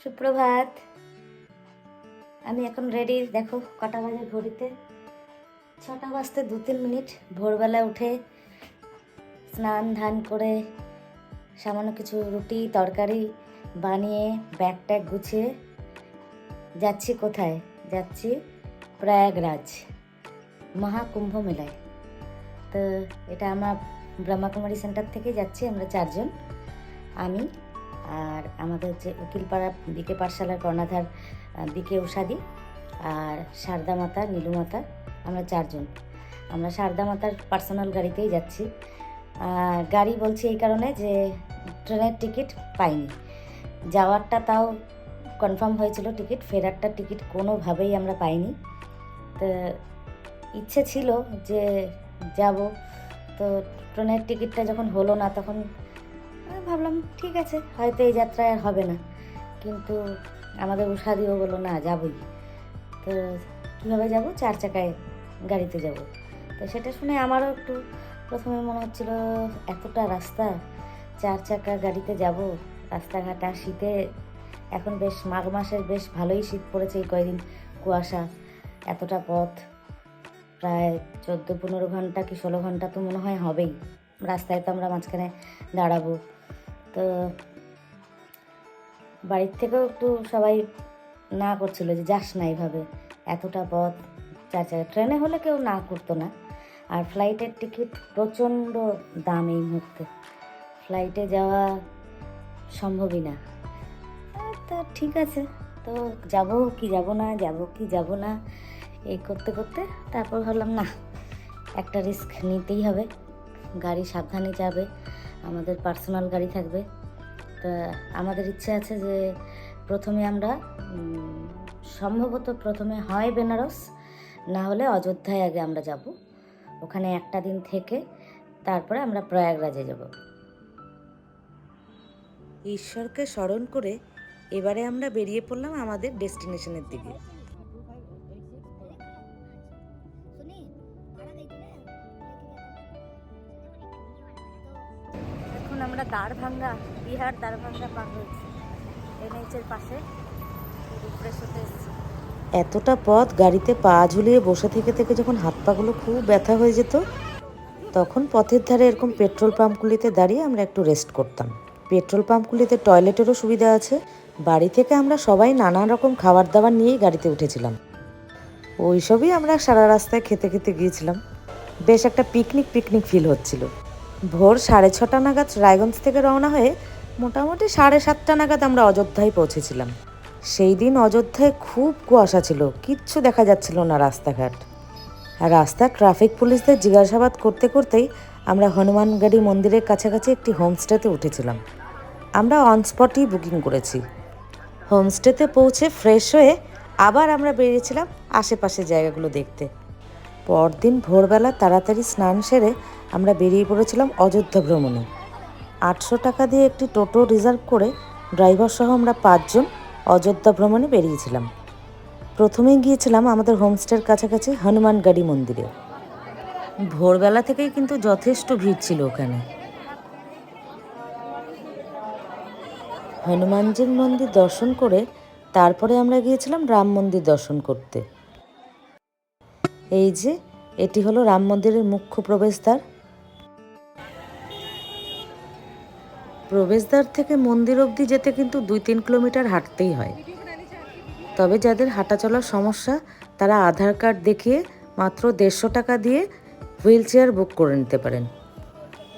সুপ্রভাত। আমি এখন রেডি। দেখো কটা বাজে ঘড়িতে, 6টা বাজতে 2-3 মিনিট। ভোরবেলা উঠে স্নান ধান করে সামান্য কিছু রুটি তরকারি বানিয়ে ব্যাগ ট্যাগ গুছিয়ে যাচ্ছি। কোথায় যাচ্ছি? প্রয়াগরাজ মহাকুম্ভ মেলায়। তো এটা আমরা ব্রহ্মাকুমারী সেন্টার থেকে যাচ্ছি। আমরা 4 জন, আমি আর আমাদের যে উকিলপাড়া বিকে পাঠশালার কর্ণাধার বিকে উষাদি আর শারদা মাতা নীলু মাতা, আমরা 4 জন। আমরা শারদা মাতার পার্সোনাল গাড়িতেই যাচ্ছি। গাড়ি বলছি এই কারণে যে ট্রেনের টিকিট পাইনি। যাওয়ারটা তাও কনফার্ম হয়েছিল টিকিট, ফেরারটা টিকিট কোনোভাবেই আমরা পাইনি। তো ইচ্ছে ছিল যে যাব, তো ট্রেনের টিকিটটা যখন হলো না তখন ভাবলাম ঠিক আছে, হয়তো এই যাত্রায় আর হবে না। কিন্তু আমাদের উষাদিও বললো না যাবই। তো কীভাবে যাব? 4 চাকায় গাড়িতে যাব। তো সেটা শুনে আমারও একটু প্রথমে মনে হচ্ছিল এতটা রাস্তা 4 চাকা গাড়িতে যাব, রাস্তাঘাট আর শীতে, এখন বেশ মাঘ মাসের বেশ ভালোই শীত পড়েছে এই কয়দিন, কুয়াশা, এতটা পথ প্রায় 14-15 ঘন্টা কি 16 ঘন্টা তো মনে হয় হবেই। রাস্তায় তো আমরা মাঝখানে দাঁড়াবো। তো বাড়ির থেকেও একটু সবাই না করছিল যে যাস না এইভাবে, এতটা পথ 4 চাকা। ট্রেনে হলে কেউ না করতো না। আর ফ্লাইটের টিকিট প্রচণ্ড দাম এই মুহূর্তে, ফ্লাইটে যাওয়া সম্ভবই না। তো ঠিক আছে, তো যাব কি যাব না, যাব কি যাব না, এই করতে করতে তারপর ভাবলাম না, একটা রিস্ক নিতেই হবে। গাড়ি সাবধানে যাবে, আমাদের পার্সোনাল গাড়ি থাকবে। তা আমাদের ইচ্ছে আছে যে প্রথমে আমরা সম্ভবত প্রথমে হয় বেনারস, না হলে অযোধ্যায় আগে আমরা যাব। ওখানে একটা দিন থেকে তারপরে আমরা প্রয়াগরাজে যাব। ঈশ্বরকে স্মরণ করে এবারে আমরা বেরিয়ে পড়লাম আমাদের ডেস্টিনেশনের দিকে। এখন আমরা দ্বারভাঙ্গা, বিহার দ্বারভাঙ্গা পার হয়েছি, এনএইচের পাশে রিফ্রেশ হতে এসেছি। এতটা পথ গাড়িতে পা ঝুলিয়ে বসে থেকে থেকে যখন হাত পাগুলো খুব ব্যথা হয়ে যেত, তখন পথের ধারে এরকম পেট্রোল পাম্পগুলিতে দাঁড়িয়ে আমরা একটু রেস্ট করতাম। পেট্রোল পাম্পগুলিতে টয়লেটেরও সুবিধা আছে। বাড়ি থেকে আমরা সবাই নানান রকম খাবার দাবার নিয়েই গাড়িতে উঠেছিলাম। ওইসবই আমরা সারা রাস্তায় খেতে খেতে গিয়েছিলাম। বেশ একটা পিকনিক ফিল হচ্ছিল। ভোর 6:30 নাগাদ রায়গঞ্জ থেকে রওনা হয়ে মোটামুটি 7:30 নাগাদ আমরা অযোধ্যায় পৌঁছেছিলাম। সেই দিন অযোধ্যায় খুব কুয়াশা ছিল, কিচ্ছু দেখা যাচ্ছিল না রাস্তাঘাট। আর রাস্তার ট্রাফিক পুলিশদের জিজ্ঞাসাবাদ করতে করতেই আমরা হনুমানগড়ি মন্দিরের কাছাকাছি একটি হোমস্টেতে উঠেছিলাম। আমরা অনস্পটই বুকিং করেছি। হোমস্টেতে পৌঁছে ফ্রেশ হয়ে আবার আমরা বেরিয়েছিলাম আশেপাশের জায়গাগুলো দেখতে। পরদিন ভোরবেলা তাড়াতাড়ি স্নান সেরে আমরা বেরিয়ে পড়েছিলাম অযোধ্যা ভ্রমণে। 800 টাকা দিয়ে একটি টোটো রিজার্ভ করে ড্রাইভার সহ আমরা 5 জন অযোধ্যা ভ্রমণে বেরিয়েছিলাম। প্রথমে গিয়েছিলাম আমাদের হোমস্টের কাছাকাছি হনুমানগড়ি মন্দিরে। ভোরবেলা থেকেই কিন্তু যথেষ্ট ভিড় ছিল ওখানে। হনুমানজির মন্দির দর্শন করে তারপরে আমরা গিয়েছিলাম রাম মন্দির দর্শন করতে। এই যে এটি হলো রাম মন্দিরের মুখ্য প্রবেশদ্বার। প্রবেশদ্বার থেকে মন্দির অবধি যেতে কিন্তু 2-3 কিলোমিটার হাঁটতেই হয়। তবে যাদের হাঁটা চলার সমস্যা, তারা আধার কার্ড দেখিয়ে মাত্র 150 টাকা দিয়ে হুইল চেয়ার বুক করে নিতে পারেন।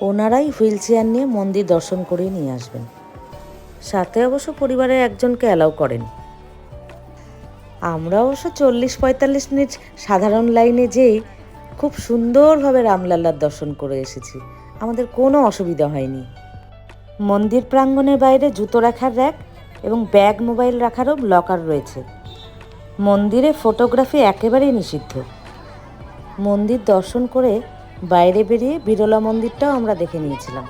ওনারাই হুইল চেয়ার নিয়ে মন্দির দর্শন করে নিয়ে আসবেন। সাথে অবশ্য পরিবারের একজনকে অ্যালাউ করেন। আমরা অবশ্য 40-45 মিনিট সাধারণ লাইনে যেই খুব সুন্দরভাবে রামলাল্লার দর্শন করে এসেছি। আমাদের কোনো অসুবিধা হয়নি। মন্দির প্রাঙ্গণের বাইরে জুতো রাখার র্যাক এবং ব্যাগ মোবাইল রাখারও লকার রয়েছে। মন্দিরে ফটোগ্রাফি একেবারেই নিষিদ্ধ। মন্দির দর্শন করে বাইরে বেরিয়ে বিরলা মন্দিরটাও আমরা দেখে নিয়েছিলাম।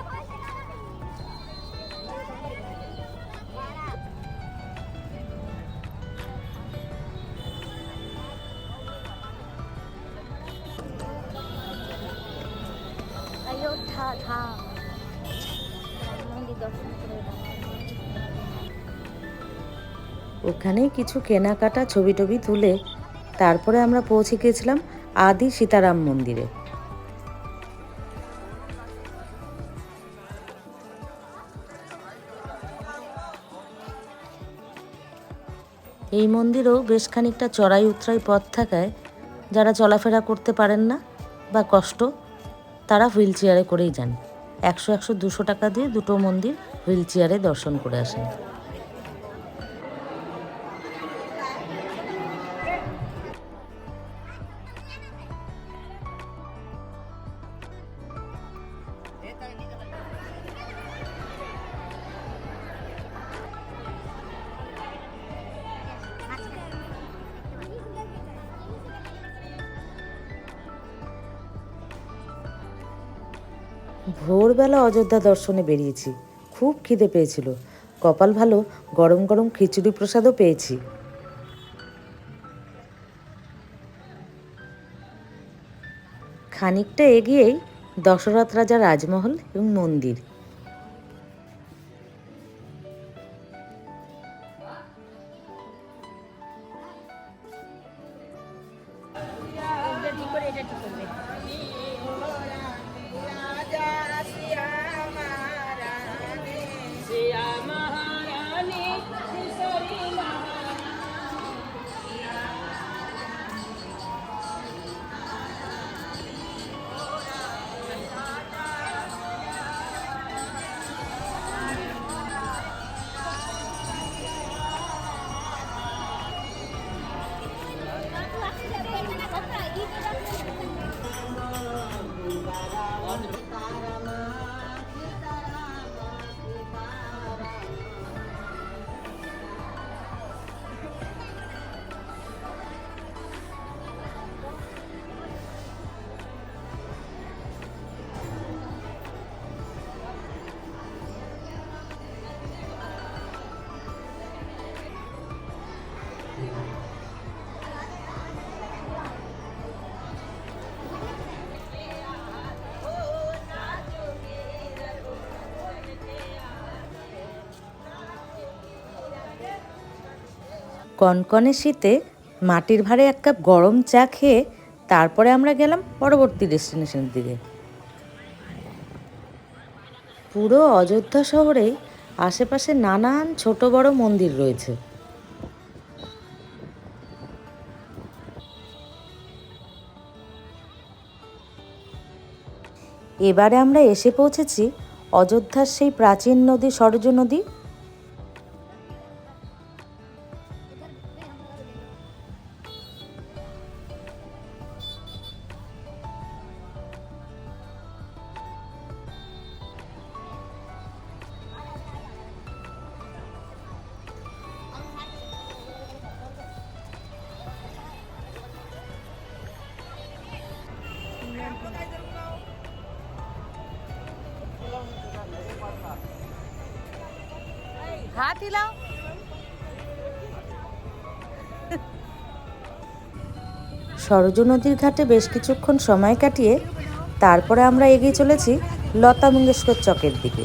অযোধ্যা ধাম মন্দির দর্শন করে ওখানেই কিছু কেনাকাটা ছবি টবি তুলে তারপরে আমরা পৌঁছে গিয়েছিলাম আদি সীতারাম মন্দিরে। এই মন্দিরেও বেশ খানিকটা চড়াই উতরাই পথ থাকায় যারা চলাফেরা করতে পারেন না বা কষ্ট, তারা হুইল চেয়ারে করেই যান। 100-200 টাকা দিয়ে দুটো মন্দির হুইল চেয়ারে দর্শন করে আসেন। ভোরবেলা অযোধ্যা দর্শনে বেরিয়েছি, খুব খিদে পেয়েছিল। কপাল ভালো, গরম গরম খিচুড়ি প্রসাদও পেয়েছি। খানিকটা এগিয়েই দশরথ রাজা রাজমহল এবং মন্দির। কনকনে শীতে মাটির ভাঁড়ে 1 কাপ গরম চা খেয়ে তারপরে আমরা গেলাম পরবর্তী ডেস্টিনেশনের দিকে। পুরো অযোধ্যা শহরে আশেপাশে নানান ছোট বড় মন্দির রয়েছে। এবারে আমরা এসে পৌঁছেছি অযোধ্যার সেই প্রাচীন নদী সরজু নদী। হাত হিলাও। সরজু নদীর ঘাটে বেশ কিছুক্ষণ সময় কাটিয়ে তারপরে আমরা এগিয়ে চলেছি লতা মঙ্গেশকর চকের দিকে।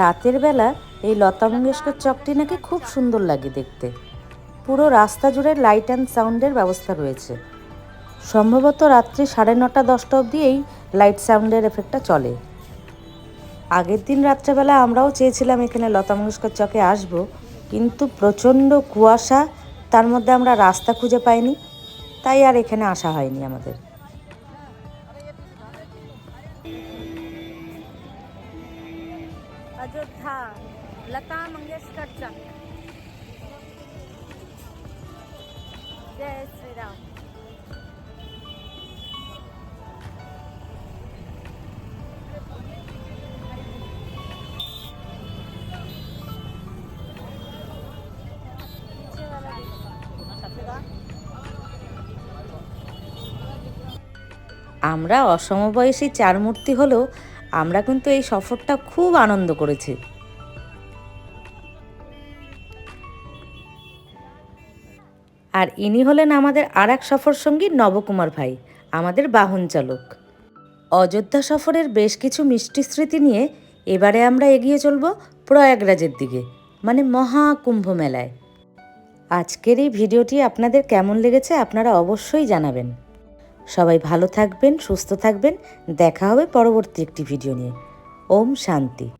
রাতের বেলা এই লতা মঙ্গেশকর চকটি নাকি খুব সুন্দর লাগে দেখতে। পুরো রাস্তা জুড়ে লাইট অ্যান্ড সাউন্ডের ব্যবস্থা রয়েছে। সম্ভবত রাত্রি 9:30-10টা অবধি এই লাইট সাউন্ডের এফেক্টটা চলে। আগের দিন রাত্রেবেলা আমরাও চেয়েছিলাম এখানে লতা মঙ্গেশকর চকে আসব, কিন্তু প্রচণ্ড কুয়াশা, তার মধ্যে আমরা রাস্তা খুঁজে পাইনি, তাই আর এখানে আসা হয়নি আমাদের। অযোধ্যা লতা মঙ্গেশকর চক। জয় শ্রীরাম। আমরা অসমবয়সী 4 মূর্তি হলেও আমরা কিন্তু এই সফরটা খুব আনন্দ করেছি। আর ইনি হলেন আমাদের আরেক সফর সঙ্গী নবকুমার ভাই, আমাদের বাহন চালক। অযোধ্যা সফরের বেশ কিছু মিষ্টি স্মৃতি নিয়ে এবারে আমরা এগিয়ে চলব প্রয়াগরাজের দিকে। মানে মহাকুম্ভ মেলায়। আজকের এই ভিডিওটি আপনাদের কেমন লেগেছে আপনারা অবশ্যই জানাবেন। সবাই ভালো থাকবেন, সুস্থ থাকবেন। দেখা হবে পরবর্তী একটি ভিডিও নিয়ে। ওম শান্তি।